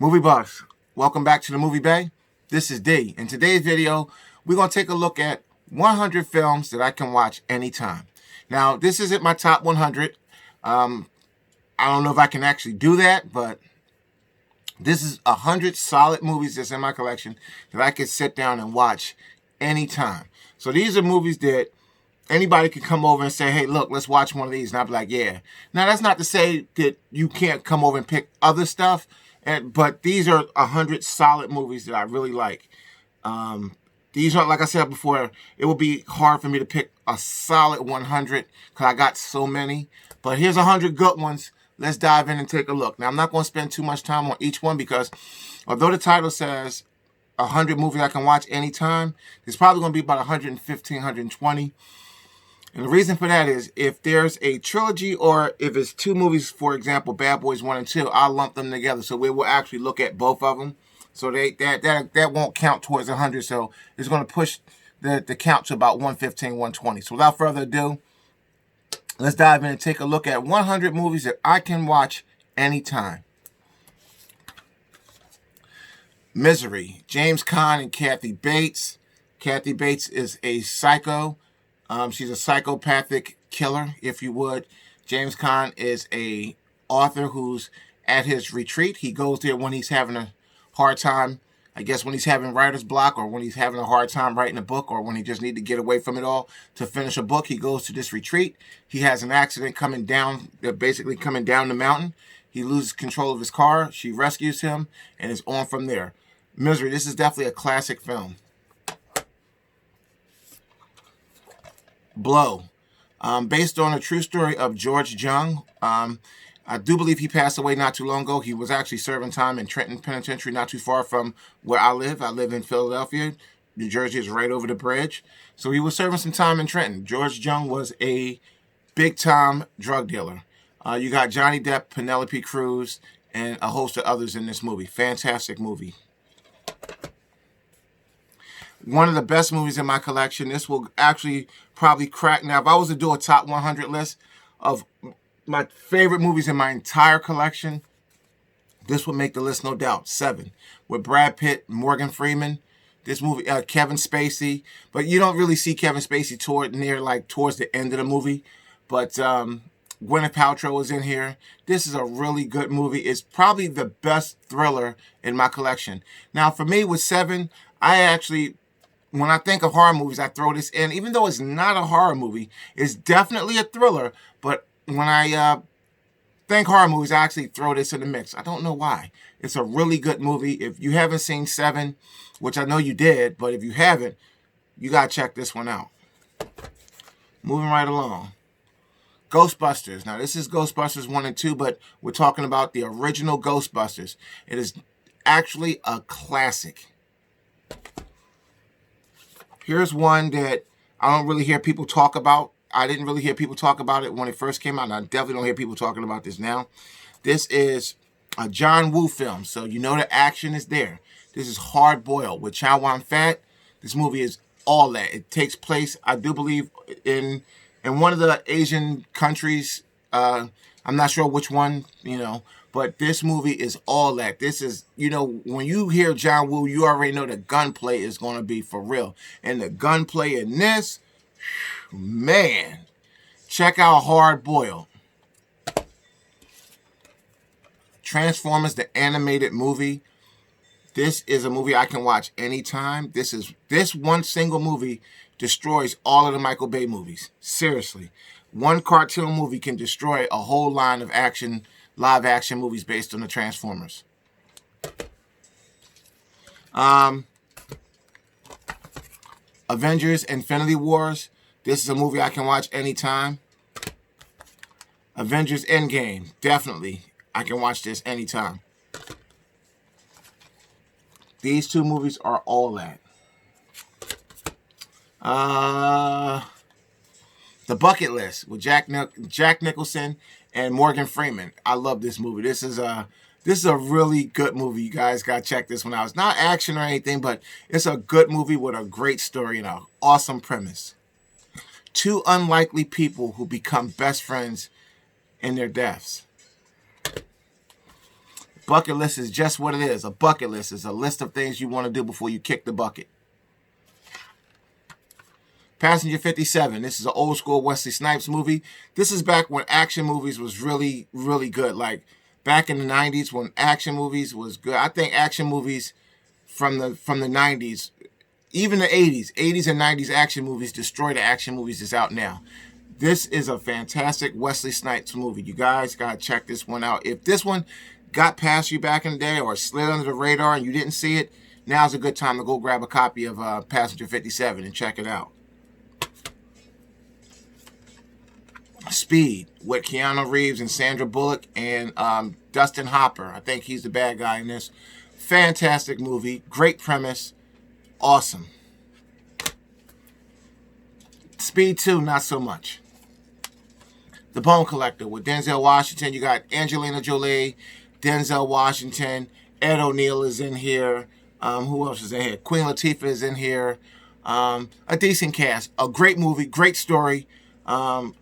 Movie buffs, welcome back to the Movie Bay. This is D. In today's video, we're going to take a look at 100 films that I can watch anytime. Now, this isn't my top 100. I don't know if I can actually do that, but this is 100 solid movies that's in my collection that I can sit down and watch anytime. So these are movies that anybody can come over and say, hey, look, let's watch one of these. And I'll be like, yeah. Now, that's not to say that you can't come over and pick other stuff. But these are 100 solid movies that I really like. These are, like I said before, it will be hard for me to pick a solid 100 because I got so many. But here's 100 good ones. Let's dive in and take a look. Now, I'm not going to spend too much time on each one because although the title says 100 movies I can watch anytime, there's probably going to be about 115, 120. And the reason for that is if there's a trilogy or if it's two movies, for example, Bad Boys 1 and 2, I'll lump them together. So we will actually look at both of them. So that won't count towards 100. So it's going to push the count to about 115, 120. So without further ado, let's dive in and take a look at 100 movies that I can watch anytime. Misery, James Caan and Kathy Bates. Kathy Bates is a psycho. She's a psychopathic killer, if you would. James Caan is a author who's at his retreat. He goes there when he's having a hard time, I guess when he's having writer's block or when he's having a hard time writing a book or when he just needs to get away from it all to finish a book. He goes to this retreat. He has an accident basically coming down the mountain. He loses control of his car. She rescues him and is on from there. Misery, this is definitely a classic film. Blow, based on a true story of George Jung. I do believe he passed away not too long ago. He was actually serving time in Trenton Penitentiary, not too far from where I live. I live in Philadelphia. New Jersey is right over the bridge. So he was serving some time in Trenton. George Jung was a big-time drug dealer. You got Johnny Depp, Penelope Cruz, and a host of others in this movie. Fantastic movie. One of the best movies in my collection. This will actually probably crack. Now, if I was to do a top 100 list of my favorite movies in my entire collection, this would make the list, no doubt. 7. With Brad Pitt, Morgan Freeman. This movie, Kevin Spacey. But you don't really see Kevin Spacey towards the end of the movie. But Gwyneth Paltrow is in here. This is a really good movie. It's probably the best thriller in my collection. Now, for me, with 7, when I think of horror movies, I throw this in. Even though it's not a horror movie, it's definitely a thriller. But when I think horror movies, I actually throw this in the mix. I don't know why. It's a really good movie. If you haven't seen 7, which I know you did, but if you haven't, you got to check this one out. Moving right along. Ghostbusters. Now, this is Ghostbusters 1 and 2, but we're talking about the original Ghostbusters. It is actually a classic. Here's one that I don't really hear people talk about. I didn't really hear people talk about it when it first came out, and I definitely don't hear people talking about this now. This is a John Woo film, so you know the action is there. This is Hard Boiled with Chow Yun-fat. This movie is all that. It takes place, I do believe, in one of the Asian countries. I'm not sure which one, but this movie is all that. This is, when you hear John Woo, you already know the gunplay is going to be for real. And the gunplay in this, man, check out Hard Boiled. Transformers, the animated movie. This is a movie I can watch anytime. This one single movie destroys all of the Michael Bay movies. Seriously. One cartoon movie can destroy a whole line of live action movies based on the Transformers. Avengers Infinity Wars. This is a movie I can watch anytime. Avengers Endgame. Definitely. I can watch this anytime. These two movies are all that. The Bucket List with Jack Nicholson and Morgan Freeman. I love this movie. This is a really good movie. You guys got to check this one out. It's not action or anything, but it's a good movie with a great story and an awesome premise. Two unlikely people who become best friends in their deaths. Bucket list is just what it is. A bucket list is a list of things you want to do before you kick the bucket. Passenger 57. This is an old school Wesley Snipes movie. This is back when action movies was really, really good. Like back in the 90s when action movies was good. I think action movies from the 90s, even the 80s and 90s action movies destroy the action movies that's out now. This is a fantastic Wesley Snipes movie. You guys got to check this one out. If this one got past you back in the day or slid under the radar and you didn't see it, now's a good time to go grab a copy of Passenger 57 and check it out. Speed with Keanu Reeves and Sandra Bullock and Dustin Hopper. I think he's the bad guy in this. Fantastic movie. Great premise. Awesome. Speed 2, not so much. The Bone Collector with Denzel Washington. You got Angelina Jolie, Denzel Washington, Ed O'Neill is in here. Who else is in here? Queen Latifah is in here. A decent cast. A great movie. Great story.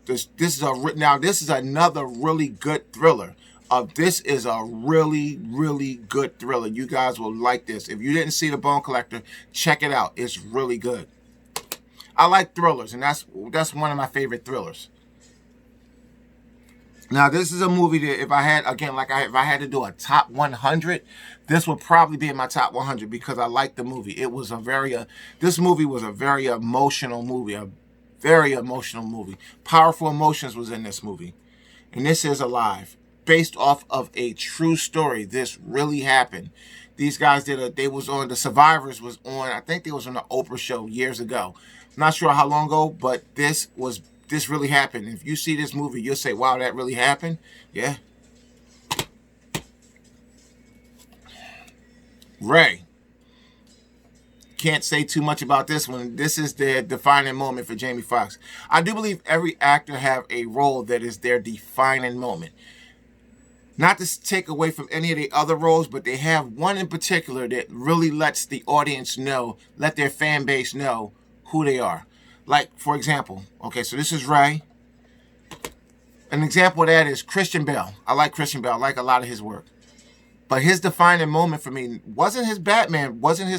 This is another really good thriller. This is a really, really good thriller. You guys will like this. If you didn't see The Bone Collector, check it out. It's really good. I like thrillers, and that's one of my favorite thrillers. Now, this is a movie that if I had to do a top 100, this would probably be in my top 100 because I like the movie. This movie was a very emotional movie, very emotional movie. Powerful emotions was in this movie. And this is Alive. Based off of a true story. This really happened. These guys The Survivors was on, I think they was on the Oprah show years ago. I'm not sure how long ago, but this really happened. If you see this movie, you'll say, wow, that really happened? Yeah. Ray. Can't say too much about this one. This is the defining moment for Jamie Foxx. I do believe every actor have a role that is their defining moment. Not to take away from any of the other roles, but they have one in particular that really lets the audience know, let their fan base know who they are. Like, for example, okay, so this is Ray. An example of that is Christian Bale. I like Christian Bale. I like a lot of his work. But his defining moment for me wasn't his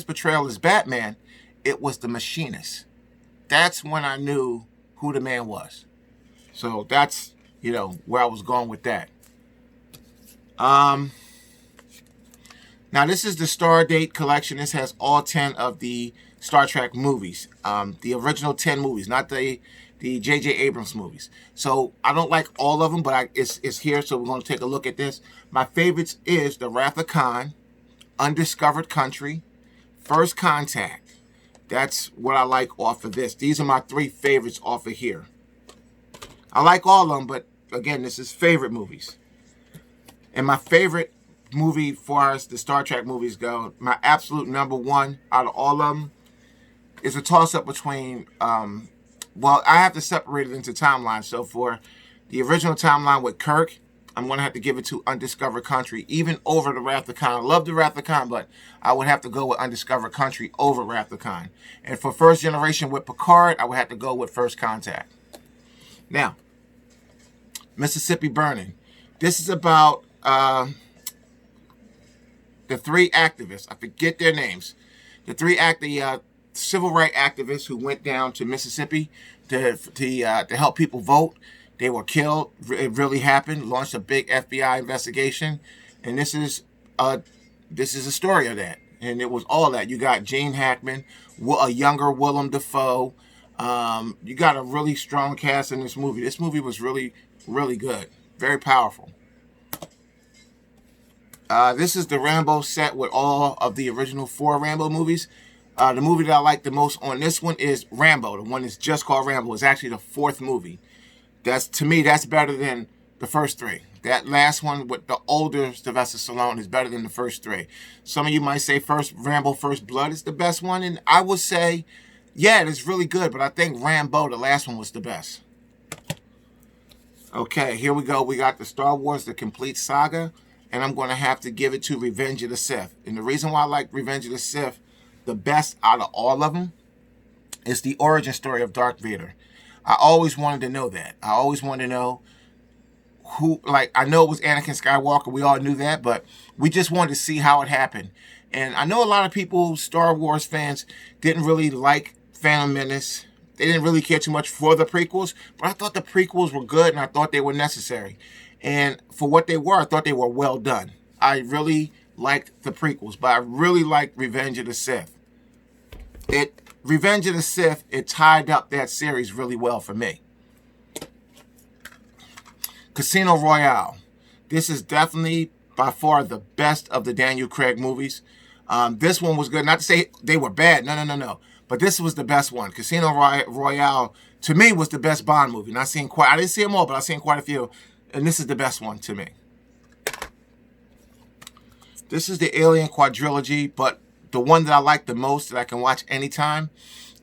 portrayal as Batman. It was The Machinist. That's when I knew who the man was. So that's, where I was going with that. Now this is the Star Date collection. This has all 10 of the Star Trek movies. The original 10 movies, not the J.J. Abrams movies. So I don't like all of them, but it's here, so we're going to take a look at this. My favorites is The Wrath of Khan, Undiscovered Country, First Contact. That's what I like off of this. These are my 3 favorites off of here. I like all of them, but again, this is favorite movies. And my favorite movie, far as the Star Trek movies go, my absolute number 1 out of all of them is a toss-up between, I have to separate it into timelines. So for the original timeline with Kirk, I'm going to have to give it to Undiscovered Country, even over The Wrath of Khan. I love The Wrath of Khan, but I would have to go with Undiscovered Country over Wrath of Khan. And for First Generation with Picard, I would have to go with First Contact. Now, Mississippi Burning. This is about the 3 activists. I forget their names. The civil rights activists who went down to Mississippi to help people vote. They were killed. It really happened. Launched a big FBI investigation, and this is a story of that. And it was all that. You got Gene Hackman, a younger Willem Dafoe. You got a really strong cast in this movie. This movie was really, really good. Very powerful. This is the Rambo set with all of the original 4 Rambo movies. The movie that I like the most on this one is Rambo. The one that's just called Rambo. It's actually the 4th movie. To me, that's better than the first 3. That last one with the older Sylvester Stallone is better than the first 3. Some of you might say Rambo First Blood is the best one. And I would say, yeah, it is really good. But I think Rambo, the last one, was the best. Okay, here we go. We got the Star Wars, The Complete Saga. And I'm going to have to give it to Revenge of the Sith. And the reason why I like Revenge of the Sith the best out of all of them is the origin story of Darth Vader. I always wanted to know that. I always wanted to know who, like, I know it was Anakin Skywalker. We all knew that, but we just wanted to see how it happened. And I know a lot of people, Star Wars fans, didn't really like Phantom Menace. They didn't really care too much for the prequels, but I thought the prequels were good and I thought they were necessary. And for what they were, I thought they were well done. I really liked the prequels, but I really liked Revenge of the Sith. Revenge of the Sith, it tied up that series really well for me. Casino Royale. This is definitely by far the best of the Daniel Craig movies. This one was good. Not to say they were bad. No. But this was the best one. Casino Royale, to me, was the best Bond movie. I didn't see them all, but I've seen quite a few. And this is the best one to me. This is the Alien quadrilogy, but the one that I like the most that I can watch anytime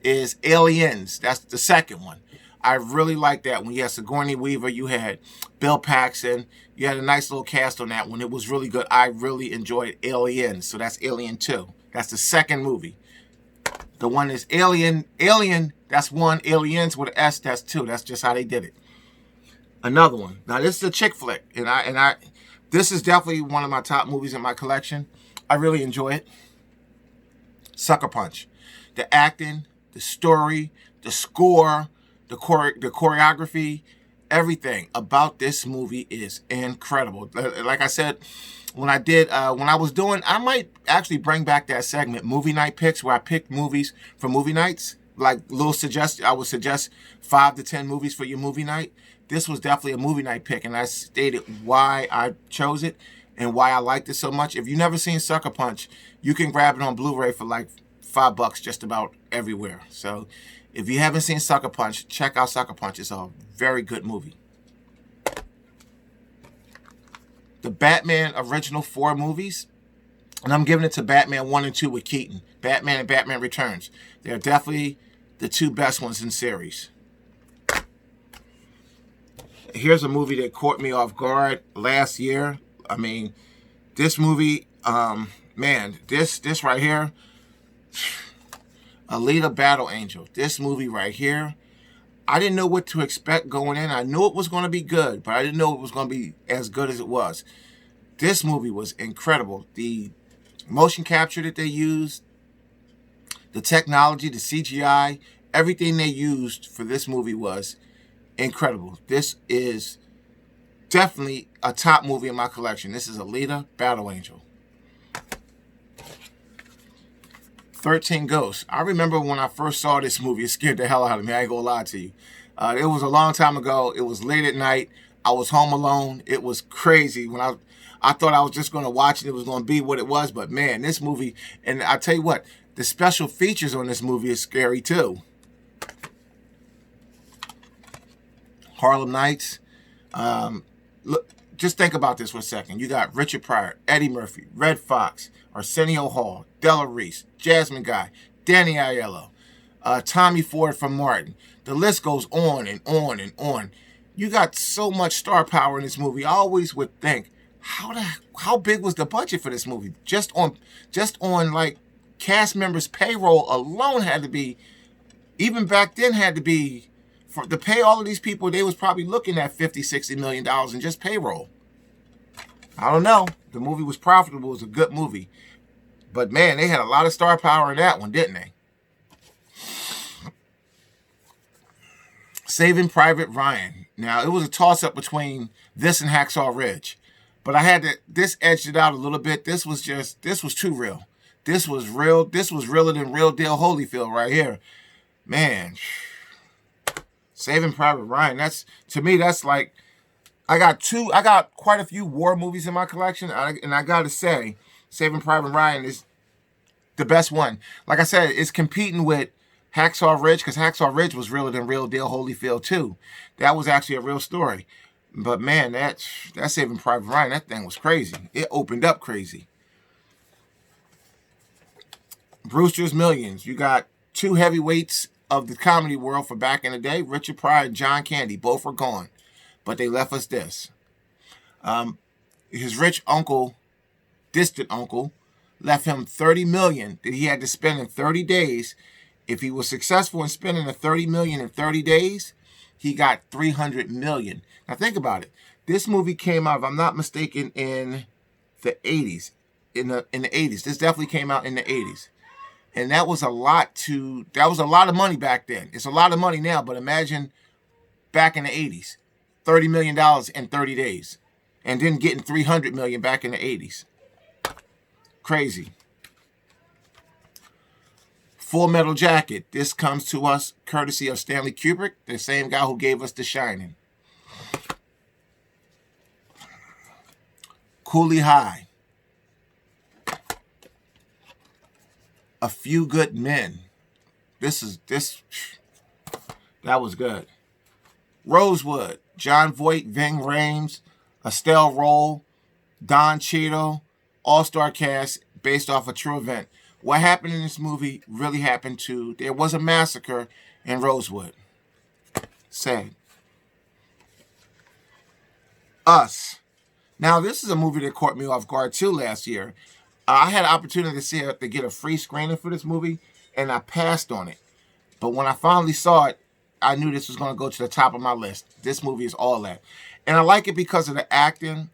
is Aliens. That's the second one. I really like that one. You had Sigourney Weaver. You had Bill Paxton. You had a nice little cast on that one. It was really good. I really enjoyed Aliens. So that's Alien 2. That's the second movie. The one is Alien. Alien, that's one. Aliens with an S, that's two. That's just how they did it. Another one. Now, this is a chick flick. And this is definitely one of my top movies in my collection. I really enjoy it. Sucker Punch. The acting, the story, the score, the choreography, everything about this movie is incredible. Like I said, when I was doing, I might actually bring back that segment, Movie Night Picks, where I pick movies for movie nights. Like I would suggest 5 to 10 movies for your movie night. This was definitely a movie night pick, and I stated why I chose it and why I liked it so much. If you've never seen Sucker Punch, you can grab it on Blu-ray for like $5 just about everywhere. So if you haven't seen Sucker Punch, check out Sucker Punch. It's a very good movie. The Batman original 4 movies, and I'm giving it to Batman 1 and 2 with Keaton. Batman and Batman Returns. They're definitely the 2 best ones in series. Here's a movie that caught me off guard last year. I mean, this movie, man, this right here, Alita Battle Angel. This movie right here, I didn't know what to expect going in. I knew it was going to be good, but I didn't know it was going to be as good as it was. This movie was incredible. The motion capture that they used, the technology, the CGI, everything they used for this movie was incredible. This is definitely a top movie in my collection. This is Alita Battle Angel. 13 Ghosts. I remember when I first saw this movie, it scared the hell out of me. I ain't gonna lie to you. It was a long time ago. It was late at night. I was home alone. It was crazy. When I thought I was just gonna watch it. It was gonna be what it was. But man, this movie, and I tell you what, the special features on this movie is scary too. Harlem Nights. Look, just think about this for a second. You got Richard Pryor, Eddie Murphy, Red Fox, Arsenio Hall, Della Reese, Jasmine Guy, Danny Aiello, Tommy Ford from Martin. The list goes on and on and on. You got so much star power in this movie. I always would think, how big was the budget for this movie? Just on like cast members' payroll alone had to be, even back then had to be, to pay all of these people, they was probably looking at $50-60 million in just payroll. I don't know. The movie was profitable. It was a good movie. But man, they had a lot of star power in that one, didn't they? Saving Private Ryan. Now, it was a toss-up between this and Hacksaw Ridge. But this edged it out a little bit. This was too real. This was real. This was realer than Real Deal Holyfield right here. Man. Saving Private Ryan, to me, that's like, I got quite a few war movies in my collection, and I gotta say, Saving Private Ryan is the best one. Like I said, it's competing with Hacksaw Ridge, because Hacksaw Ridge was realer than Real Deal Holyfield too. That was actually a real story. But man, that Saving Private Ryan, that thing was crazy. It opened up crazy. Brewster's Millions. You got 2 heavyweights of the comedy world for back in the day, Richard Pryor and John Candy. Both are gone, but they left us this. His rich uncle, distant uncle, left him $30 million that he had to spend in 30 days. If he was successful in spending the $30 million in 30 days, he got $300 million. Now think about it. This movie came out, if I'm not mistaken, in the 80s. In the 80s. This definitely came out in the 80s. And that was a lot of money back then. It's a lot of money now, but imagine back in the 80s. $30 million in 30 days. And then getting $300 million back in the 80s. Crazy. Full Metal Jacket. This comes to us courtesy of Stanley Kubrick, the same guy who gave us The Shining. Coolie High. A Few Good Men. That was good. Rosewood. John Voight, Ving Rhames, Estelle Roll, Don Cheadle, all-star cast based off a true event. What happened in this movie really happened too. There was a massacre in Rosewood. Sad. Us. Now, this is a movie that caught me off guard too last year. I had an opportunity to get a free screening for this movie, and I passed on it. But when I finally saw it, I knew this was going to go to the top of my list. This movie is all that. And I like it because of the acting,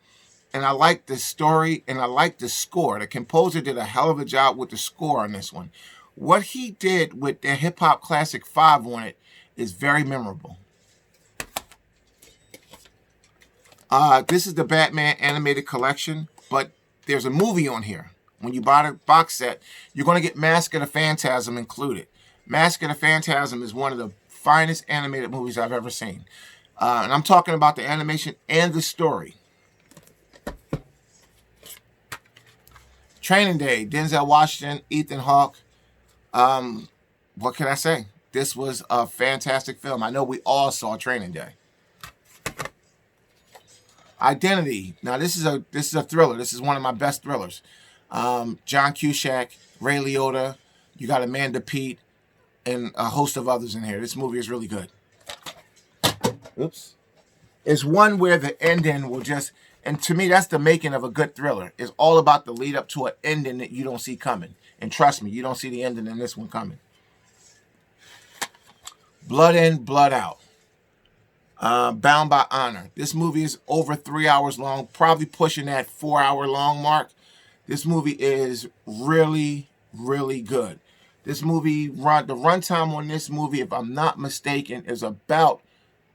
and I like the story, and I like the score. The composer did a hell of a job with the score on this one. What he did with the hip-hop classic 5 on it is very memorable. This is the Batman animated collection, but there's a movie on here. When you buy the box set, you're going to get Mask of the Phantasm included. Mask of the Phantasm is one of the finest animated movies I've ever seen. And I'm talking about the animation and the story. Training Day, Denzel Washington, Ethan Hawke. What can I say? This was a fantastic film. I know we all saw Training Day. Identity. Now this is a thriller. This is one of my best thrillers. John Cusack, Ray Liotta. You got Amanda Peet, and a host of others in here. This movie is really good. Oops. It's one where the ending will just, and to me, that's the making of a good thriller. It's all about the lead up to an ending that you don't see coming. And trust me, you don't see the ending in this one coming. Blood In, Blood Out. Bound by Honor. This movie is over 3 hours long, probably pushing that 4-hour long mark. This movie is really, really good. This movie, the runtime on this movie, if I'm not mistaken, is about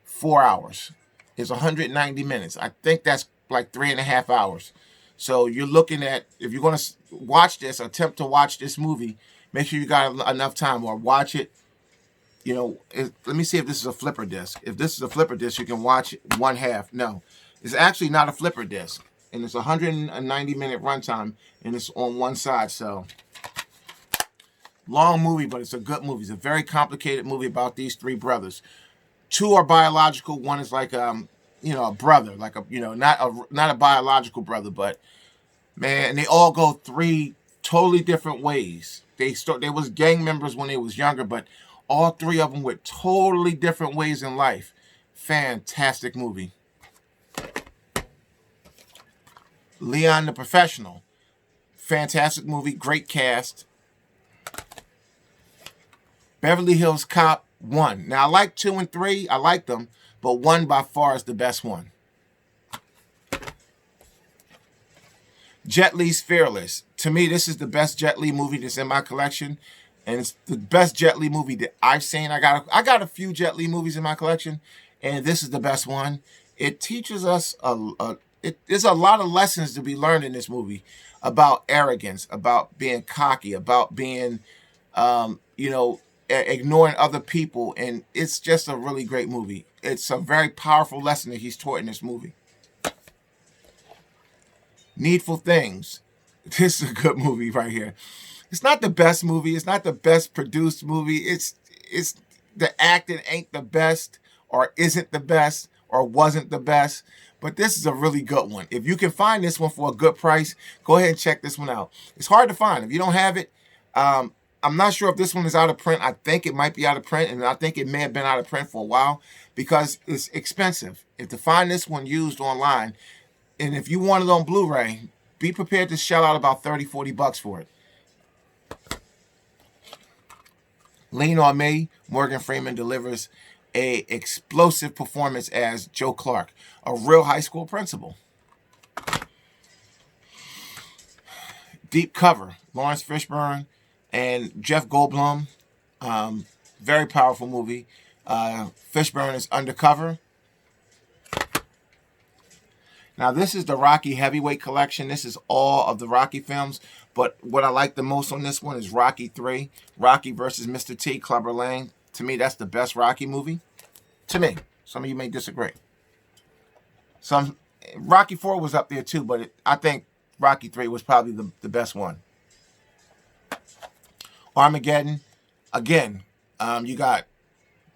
4 hours. It's 190 minutes. I think that's like 3.5 hours. So you're looking at, if you're going to watch this, attempt to watch this movie, make sure you got enough time, or watch it. You know, let me see if this is a flipper disc. If this is a flipper disc, you can watch it one half. No, it's actually not a flipper disc. And it's 190-minute runtime, and it's on one side. So, long movie, but it's a good movie. It's a very complicated movie about these 3 brothers. 2 are biological. One is like, a brother, like not a biological brother, but man, they all go 3 totally different ways. They was gang members when they was younger, but all 3 of them went totally different ways in life. Fantastic movie. Leon the Professional. Fantastic movie. Great cast. Beverly Hills Cop 1. Now, I like 2 and 3. I like them. But 1 by far is the best one. Jet Li's Fearless. To me, this is the best Jet Li movie that's in my collection. And it's the best Jet Li movie that I've seen. I got a few Jet Li movies in my collection. And this is the best one. It teaches us there's a lot of lessons to be learned in this movie about arrogance, about being cocky, about being, ignoring other people. And it's just a really great movie. It's a very powerful lesson that he's taught in this movie. Needful Things. This is a good movie right here. It's not the best movie. It's not the best produced movie. It's the acting ain't the best, or isn't the best, or wasn't the best. But this is a really good one. If you can find this one for a good price, go ahead and check this one out. It's hard to find. If you don't have it, I'm not sure if this one is out of print. I think it might be out of print, and I think it may have been out of print for a while because it's expensive. If to find this one used online, and if you want it on Blu-ray, be prepared to shell out about $30-40 for it. Lean on Me. Morgan Freeman delivers a explosive performance as Joe Clark, a real high school principal. Deep Cover, Lawrence Fishburne and Jeff Goldblum. Very powerful movie. Fishburne is undercover. Now, this is the Rocky Heavyweight Collection. This is all of the Rocky films. But what I like the most on this one is Rocky 3. Rocky versus Mr. T, Clubber Lang. To me, that's the best Rocky movie. To me. Some of you may disagree. Rocky 4 was up there too, but I think Rocky 3 was probably the best one. Armageddon. Again, you got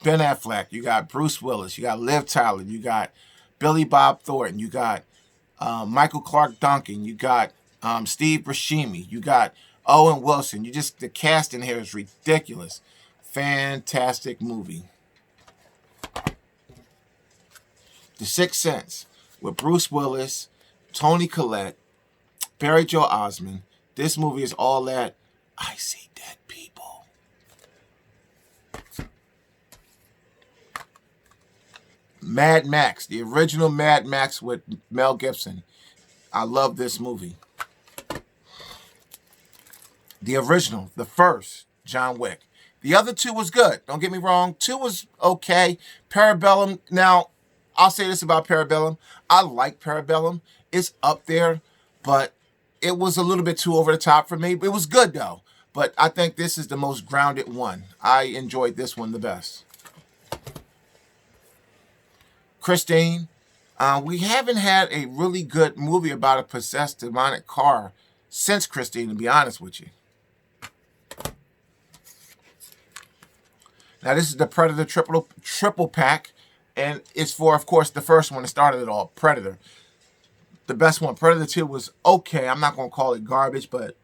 Ben Affleck. You got Bruce Willis. You got Liv Tyler. You got Billy Bob Thornton. You got Michael Clark Duncan. You got Steve Buscemi. You got Owen Wilson. The cast in here is ridiculous. Fantastic movie. The Sixth Sense with Bruce Willis, Toni Collette, Barry Joe Osmond. This movie is all that. I see dead people. Mad Max, the original Mad Max with Mel Gibson. I love this movie. The original, the first, John Wick. The other two was good. Don't get me wrong. 2 was okay. Parabellum. Now, I'll say this about Parabellum. I like Parabellum. It's up there, but it was a little bit too over the top for me. It was good, though. But I think this is the most grounded one. I enjoyed this one the best. Christine. We haven't had a really good movie about a possessed demonic car since Christine, to be honest with you. Now, this is the Predator triple pack. And it's for, of course, the first one that started it all, Predator. The best one. Predator 2 was okay. I'm not going to call it garbage, but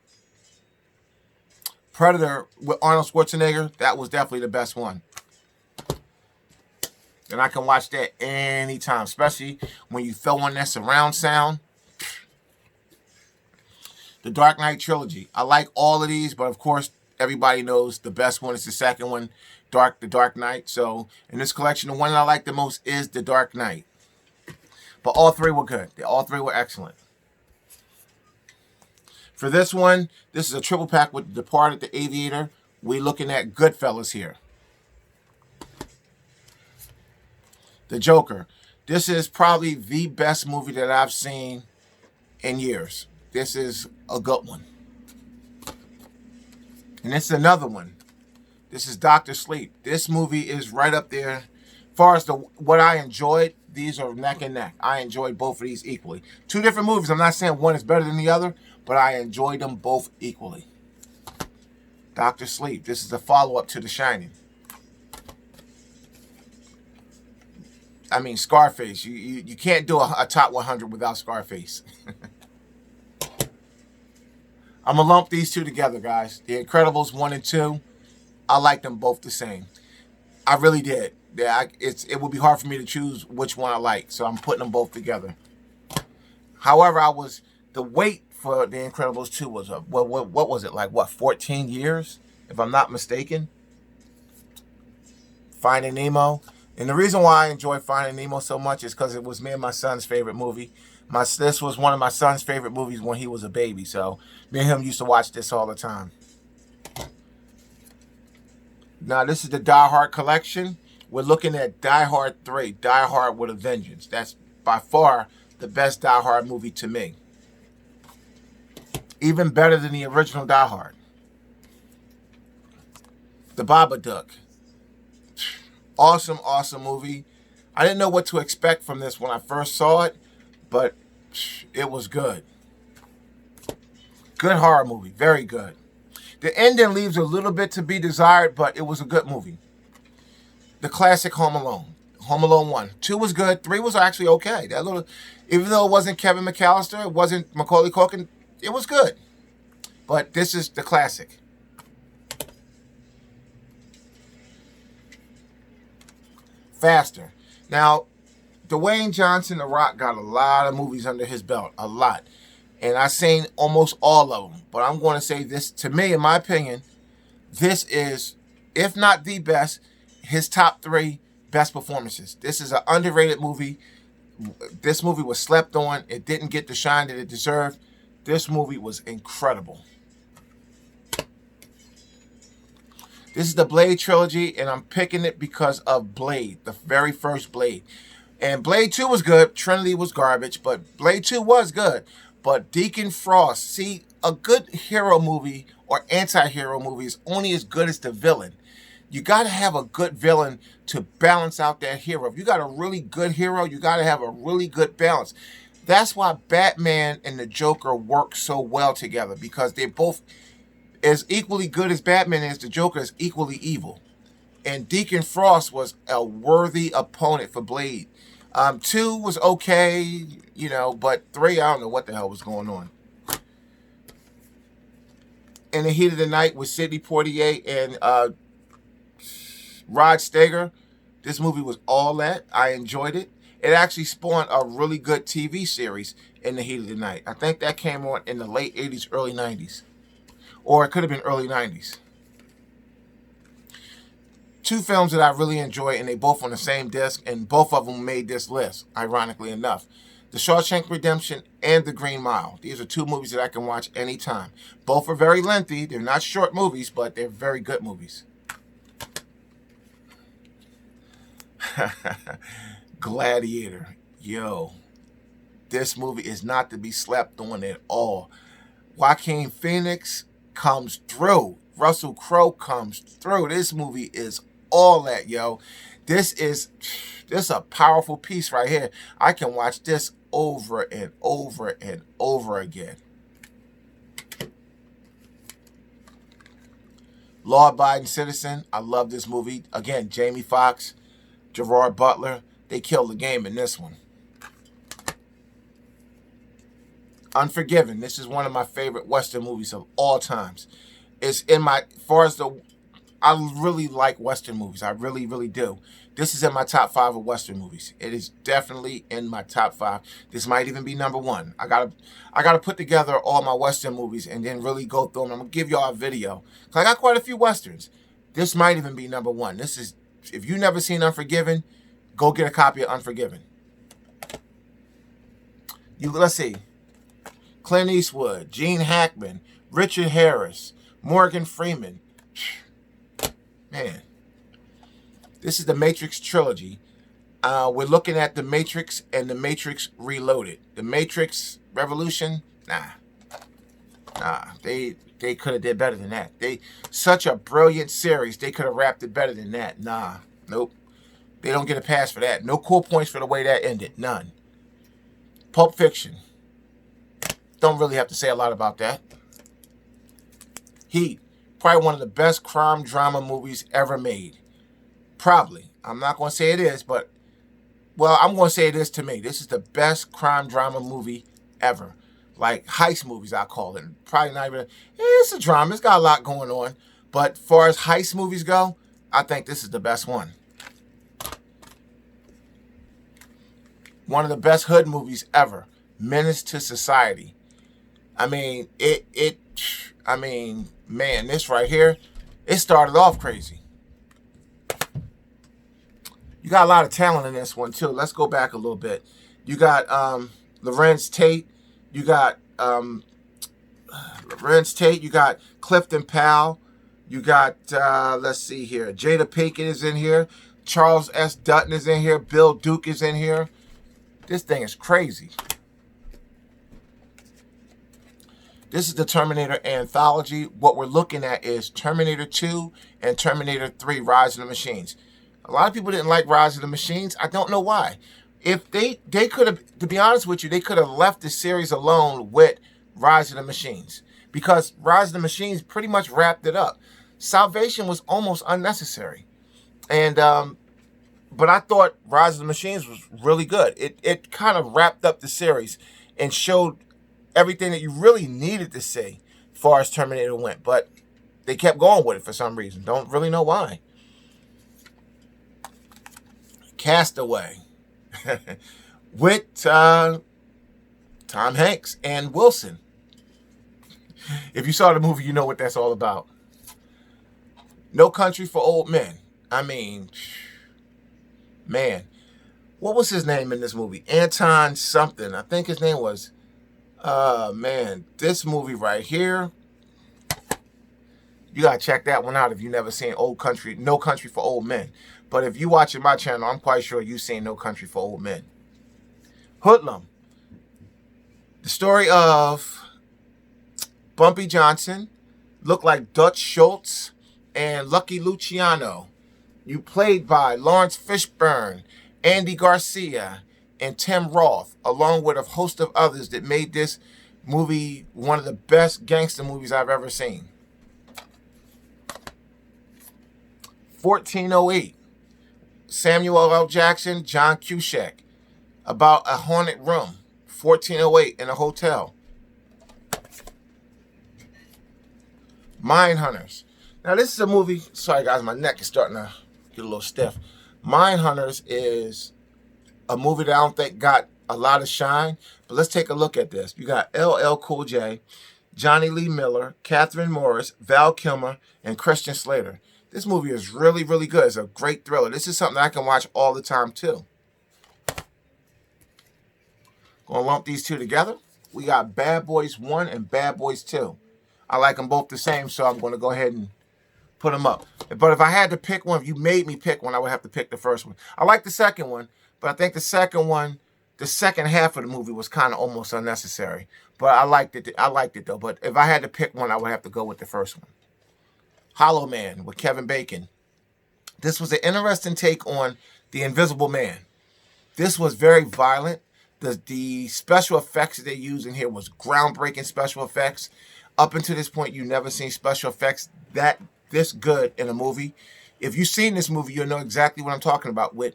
Predator with Arnold Schwarzenegger, that was definitely the best one. And I can watch that anytime, especially when you throw on that surround sound. The Dark Knight trilogy. I like all of these, but of course, everybody knows the best one is the second one, The Dark Knight. So in this collection, the one that I like the most is The Dark Knight. But all three were good. All three were excellent. For this one, this is a triple pack with The Departed, The Aviator. We're looking at Goodfellas here. The Joker. This is probably the best movie that I've seen in years. This is a good one. And this is another one. This is Dr. Sleep. This movie is right up there. As far as what I enjoyed, these are neck and neck. I enjoyed both of these equally. 2 different movies. I'm not saying one is better than the other, but I enjoyed them both equally. Dr. Sleep. This is a follow-up to The Shining. I mean, Scarface. You can't do a top 100 without Scarface. I'm going to lump these two together, guys. The Incredibles 1 and 2. I like them both the same. I really did. Yeah, it would be hard for me to choose which one I like, so I'm putting them both together. However, the wait for The Incredibles 2 was what was it, like, 14 years, if I'm not mistaken? Finding Nemo. And the reason why I enjoy Finding Nemo so much is because it was me and my son's favorite movie. This was one of my son's favorite movies when he was a baby, so me and him used to watch this all the time. Now, this is the Die Hard collection. We're looking at Die Hard 3, Die Hard with a Vengeance. That's by far the best Die Hard movie to me. Even better than the original Die Hard. The Babadook. Awesome, awesome movie. I didn't know what to expect from this when I first saw it, but it was good. Good horror movie. Very good. The ending leaves a little bit to be desired, but it was a good movie. The classic Home Alone. Home Alone 1. 2 was good. 3 was actually okay. Even though it wasn't Kevin McAllister, it wasn't Macaulay Culkin, it was good. But this is the classic. Faster. Now, Dwayne Johnson, The Rock, got a lot of movies under his belt. A lot. And I've seen almost all of them. But I'm going to say this, to me, in my opinion, this is, if not the best, his top 3 best performances. This is an underrated movie. This movie was slept on. It didn't get the shine that it deserved. This movie was incredible. This is the Blade trilogy, and I'm picking it because of Blade, the very first Blade. And Blade 2 was good. Trinity was garbage, but Blade 2 was good. But Deacon Frost, see, a good hero movie or anti-hero movie is only as good as the villain. You got to have a good villain to balance out that hero. If you got a really good hero, you got to have a really good balance. That's why Batman and the Joker work so well together, because they're both as equally good as Batman is. The Joker is equally evil. And Deacon Frost was a worthy opponent for Blade. 2 was okay, you know, but 3, I don't know what the hell was going on. In the Heat of the Night with Sidney Poitier and Rod Steiger, this movie was all that. I enjoyed it. It actually spawned a really good TV series, In the Heat of the Night. I think that came on in the late 80s, early 90s. Or it could have been early 90s. 2 films that I really enjoy, and they both on the same disc, and both of them made this list, ironically enough. The Shawshank Redemption and The Green Mile. These are 2 movies that I can watch anytime. Both are very lengthy. They're not short movies, but they're very good movies. Gladiator. Yo, this movie is not to be slept on at all. Joaquin Phoenix comes through. Russell Crowe comes through. This movie is all that, yo. This is a powerful piece right here. I can watch this over and over and over again. Law-Abiding Citizen. I love this movie. Again, Jamie Foxx, Gerard Butler. They killed the game in this one. Unforgiven. This is one of my favorite Western movies of all times. It's in my, as far as the, I really like Western movies. I really, really do. This is in my top 5 of Western movies. It is definitely in my top 5. This might even be number 1. I gotta put together all my Western movies and then really go through them. I'm gonna give y'all a video. I got quite a few Westerns. This might even be number 1. This is, if you've never seen Unforgiven, go get a copy of Unforgiven. Let's see. Clint Eastwood, Gene Hackman, Richard Harris, Morgan Freeman. Man. This is the Matrix trilogy. We're looking at The Matrix and The Matrix Reloaded. The Matrix Revolution? Nah. They could have did better than that. Such a brilliant series. They could have wrapped it better than that. Nah. Nope. They don't get a pass for that. No cool points for the way that ended. None. Pulp Fiction. Don't really have to say a lot about that. Heat. Probably one of the best crime drama movies ever made. Probably. I'm not going to say it is, but, well, I'm going to say it is to me. This is the best crime drama movie ever. Like heist movies, I call it. Probably not even, it's a drama. It's got a lot going on. But as far as heist movies go, I think this is the best one. One of the best hood movies ever. Menace to Society. I mean, man, this right here, it started off crazy. You got a lot of talent in this one, too. Let's go back a little bit. You got Lorenz Tate. You got Lorenz Tate. You got Clifton Powell. You got, let's see here, Jada Pinkett is in here. Charles S. Dutton is in here. Bill Duke is in here. This thing is crazy. This is the Terminator anthology. What we're looking at is Terminator 2 and Terminator 3, Rise of the Machines. A lot of people didn't like Rise of the Machines. I don't know why. If they could have, to be honest with you, they could have left the series alone with Rise of the Machines. Because Rise of the Machines pretty much wrapped it up. Salvation was almost unnecessary. And, but I thought Rise of the Machines was really good. It kind of wrapped up the series and showed everything that you really needed to see as far as Terminator went. But they kept going with it for some reason. Don't really know why. Castaway. With Tom Hanks and Wilson. If you saw the movie, you know what that's all about. No Country for Old Men. I mean, Man, what was his name in this movie? Anton something. I think his name was. Man, this movie right here. You gotta check that one out if you've never seen Old Country, No Country for Old Men. But if you watching my channel, I'm quite sure you've seen No Country for Old Men. Hoodlum. The story of Bumpy Johnson, looked like Dutch Schultz, and Lucky Luciano. You played by Lawrence Fishburne, Andy Garcia, and Tim Roth, along with a host of others that made this movie one of the best gangster movies I've ever seen. 1408. Samuel L. Jackson, John Cusack. About a haunted room. 1408 in a hotel. Mindhunters. Now this is a movie. Sorry guys, my neck is starting to get a little stiff. Mindhunters is a movie that I don't think got a lot of shine. But let's take a look at this. You got LL Cool J, Johnny Lee Miller, Catherine Morris, Val Kilmer, and Christian Slater. This movie is really, really good. It's a great thriller. This is something I can watch all the time, too. Gonna lump these two together. We got Bad Boys 1 and Bad Boys 2. I like them both the same, so I'm going to go ahead and put them up. But if I had to pick one, if you made me pick one, I would have to pick the first one. I like the second one, but I think the second one, the second half of the movie was kind of almost unnecessary. But I liked it, though. But if I had to pick one, I would have to go with the first one. Hollow Man with Kevin Bacon. This was an interesting take on the Invisible Man. This was very violent. The special effects that they used in here was groundbreaking special effects. Up until this point, you've never seen special effects this good in a movie. If you've seen this movie, you'll know exactly what I'm talking about. With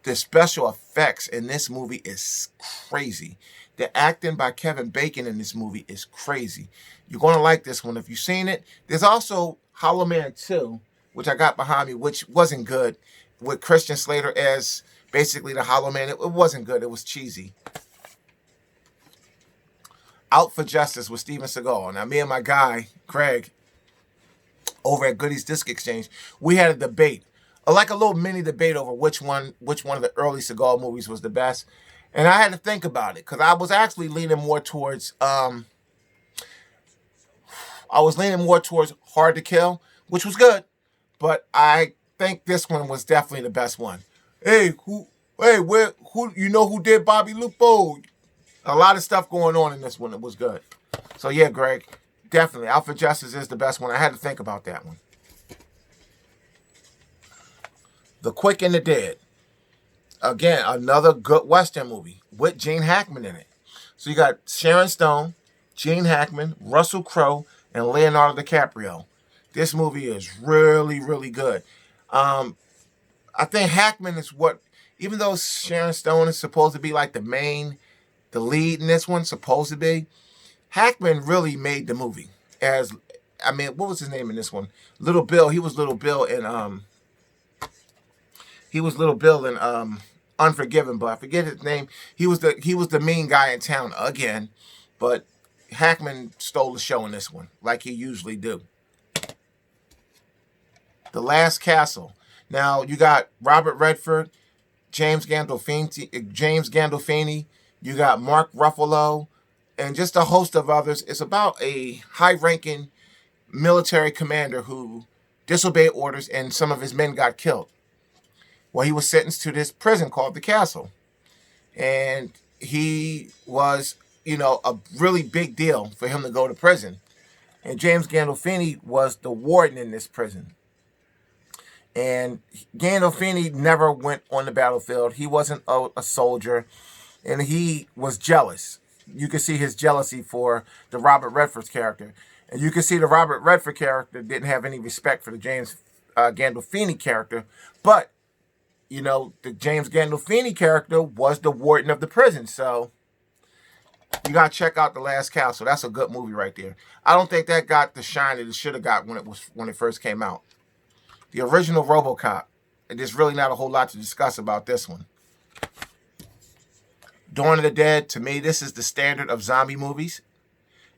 the special effects in this movie is crazy. The acting by Kevin Bacon in this movie is crazy. You're going to like this one if you've seen it. There's also Hollow Man 2, which I got behind me, which wasn't good, with Christian Slater as basically the Hollow Man. It wasn't good. It was cheesy. Out for Justice with Steven Seagal. Now, me and my guy, Craig, over at Goodies Disc Exchange, we had a debate, like a little mini debate over which one of the early Seagal movies was the best. And I had to think about it, because I was actually leaning more towards Hard to Kill, which was good, but I think this one was definitely the best one. Who you know who did Bobby Lupo? A lot of stuff going on in this one. It was good. So yeah, Greg, definitely Out for Justice is the best one. I had to think about that one. The Quick and the Dead. Again, another good Western movie with Gene Hackman in it. So you got Sharon Stone, Gene Hackman, Russell Crowe, and Leonardo DiCaprio. This movie is really, really good. I think Hackman is even though Sharon Stone is supposed to be like the lead in this one, supposed to be, Hackman really made the movie. What was his name in this one? Little Bill. He was Little Bill in Unforgiven, but I forget his name. He was the mean guy in town again, but Hackman stole the show in this one, like he usually do. The Last Castle. Now you got Robert Redford, James Gandolfini. You got Mark Ruffalo, and just a host of others. It's about a high-ranking military commander who disobeyed orders, and some of his men got killed. Well, he was sentenced to this prison called the Castle. And he was, a really big deal for him to go to prison. And James Gandolfini was the warden in this prison. And Gandolfini never went on the battlefield. He wasn't a soldier. And he was jealous. You can see his jealousy for the Robert Redford's character. And you can see the Robert Redford character didn't have any respect for the James Gandolfini character. But the James Gandolfini character was the warden of the prison. So you got to check out The Last Castle. That's a good movie right there. I don't think that got the shine that it should have got when it first came out. The original RoboCop. And there's really not a whole lot to discuss about this one. Dawn of the Dead, to me, this is the standard of zombie movies.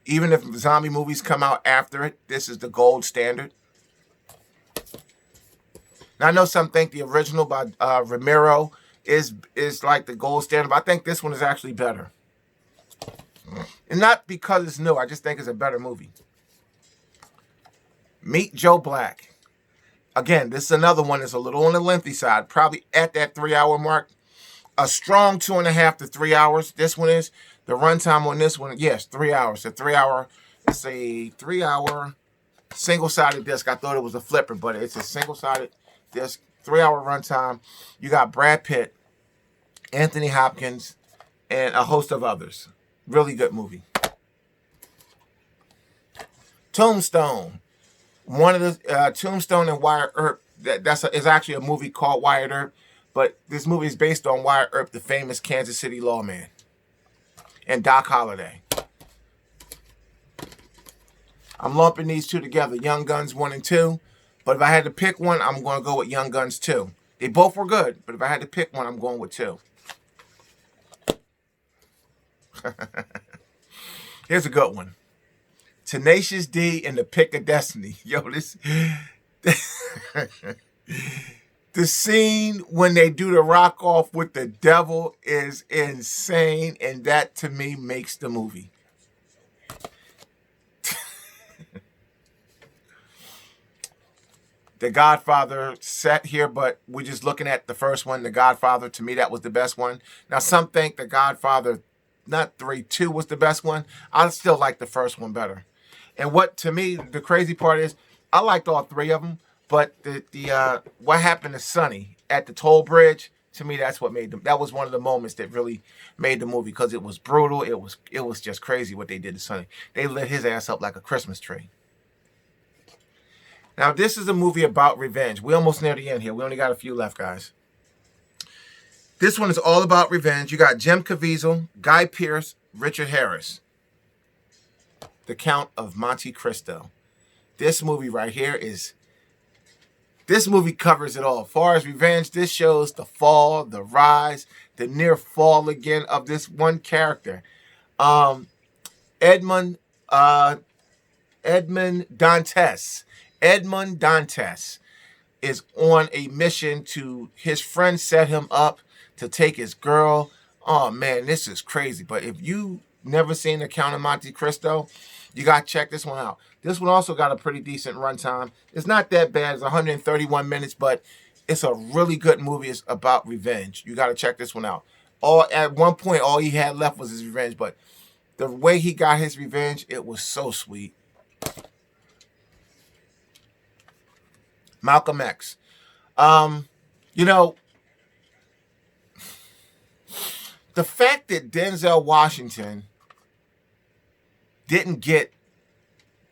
Even if zombie movies come out after it, this is the gold standard. Now, I know some think the original by Romero is like the gold standard, but I think this one is actually better. And not because it's new, I just think it's a better movie. Meet Joe Black. Again, this is another one that's a little on the lengthy side, probably at that 3-hour mark. A strong 2.5 to 3 hours. This one is. The runtime on this one, yes, 3 hours. It's a 3-hour single-sided disc. I thought it was a flipper, but it's a single-sided disc, 3-hour runtime. You got Brad Pitt, Anthony Hopkins, and a host of others. Really good movie. Tombstone. One of the Tombstone and Wyatt Earp. Is actually a movie called Wyatt Earp, but this movie is based on Wyatt Earp, the famous Kansas City lawman, and Doc Holliday. I'm lumping these two together, Young Guns 1 and 2. But if I had to pick one, I'm going to go with Young Guns 2. They both were good, but if I had to pick one, I'm going with 2. Here's a good one. Tenacious D and the Pick of Destiny. Yo, this... The scene when they do the rock off with the devil is insane, and that, to me, makes the movie. The Godfather set here, but we're just looking at the first one, The Godfather. To me, that was the best one. Now, some think The Godfather, not 3, 2 was the best one. I still like the first one better. And what, to me, the crazy part is, I liked all 3 of them, but what happened to Sonny at the toll bridge, to me, that's what made them. That was one of the moments that really made the movie, because it was brutal. It was just crazy what they did to Sonny. They lit his ass up like a Christmas tree. Now, this is a movie about revenge. We're almost near the end here. We only got a few left, guys. This one is all about revenge. You got Jim Caviezel, Guy Pearce, Richard Harris. The Count of Monte Cristo. This movie right here is... This movie covers it all. As far as revenge, this shows the fall, the rise, the near fall again of this one character. Edmond Dantes. Edmond Dantes is on a mission to... His friend set him up to take his girl. Oh, man, this is crazy. But if you never seen The Count of Monte Cristo, you got to check this one out. This one also got a pretty decent runtime. It's not that bad. It's 131 minutes, but it's a really good movie. It's about revenge. You got to check this one out. At one point, all he had left was his revenge, but the way he got his revenge, it was so sweet. Malcolm X. You know, the fact that Denzel Washington didn't get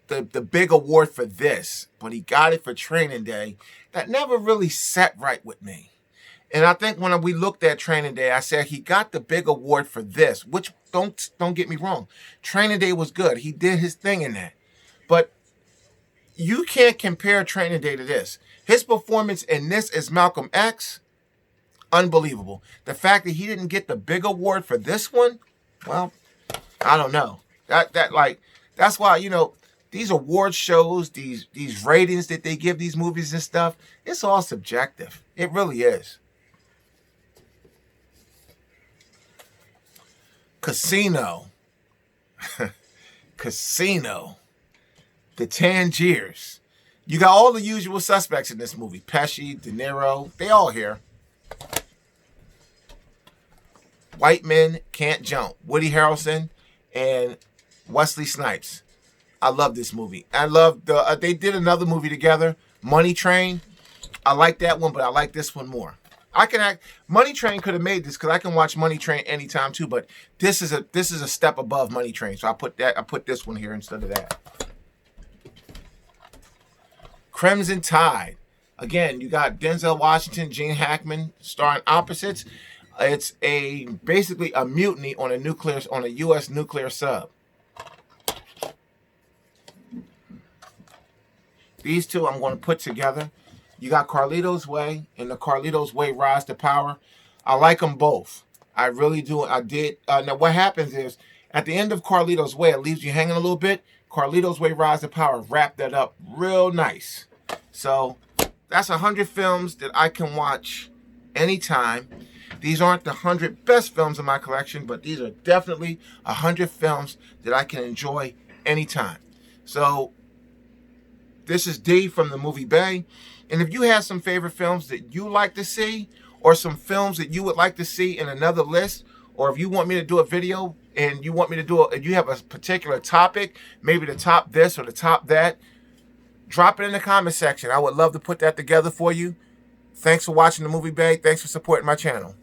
the big award for this, but he got it for Training Day, that never really sat right with me. And I think when we looked at Training Day, I said he got the big award for this, which don't get me wrong. Training Day was good. He did his thing in that. But you can't compare Training Day to this. His performance in this as Malcolm X, unbelievable. The fact that he didn't get the big award for this one, well, I don't know. That's why, you know, these award shows, these ratings that they give these movies and stuff, it's all subjective. It really is. Casino. Casino. The Tangiers. You got all the usual suspects in this movie. Pesci, De Niro, they all here. White Men Can't Jump. Woody Harrelson and Wesley Snipes. I love this movie. I love they did another movie together, Money Train. I like that one, but I like this one more. Money Train could have made this, because I can watch Money Train anytime too, but this is a step above Money Train. So I put this one here instead of that. Crimson Tide. Again, you got Denzel Washington, Gene Hackman starring opposites. It's basically a mutiny on a U.S. nuclear sub. These two I'm going to put together. You got Carlito's Way and the Carlito's Way Rise to Power. I like them both. I really do. I did. Now, what happens is, at the end of Carlito's Way, it leaves you hanging a little bit. Carlito's Way Rise to Power wrapped that up real nice. So, that's 100 films that I can watch anytime. These aren't the 100 best films in my collection, but these are definitely 100 films that I can enjoy anytime. So this is D from the Movie Bay. And if you have some favorite films that you like to see, or some films that you would like to see in another list, or if you want me to do a video and you want me to do and you have a particular topic, maybe the top this or the top that, drop it in the comment section. I would love to put that together for you. Thanks for watching the Movie Bay. Thanks for supporting my channel.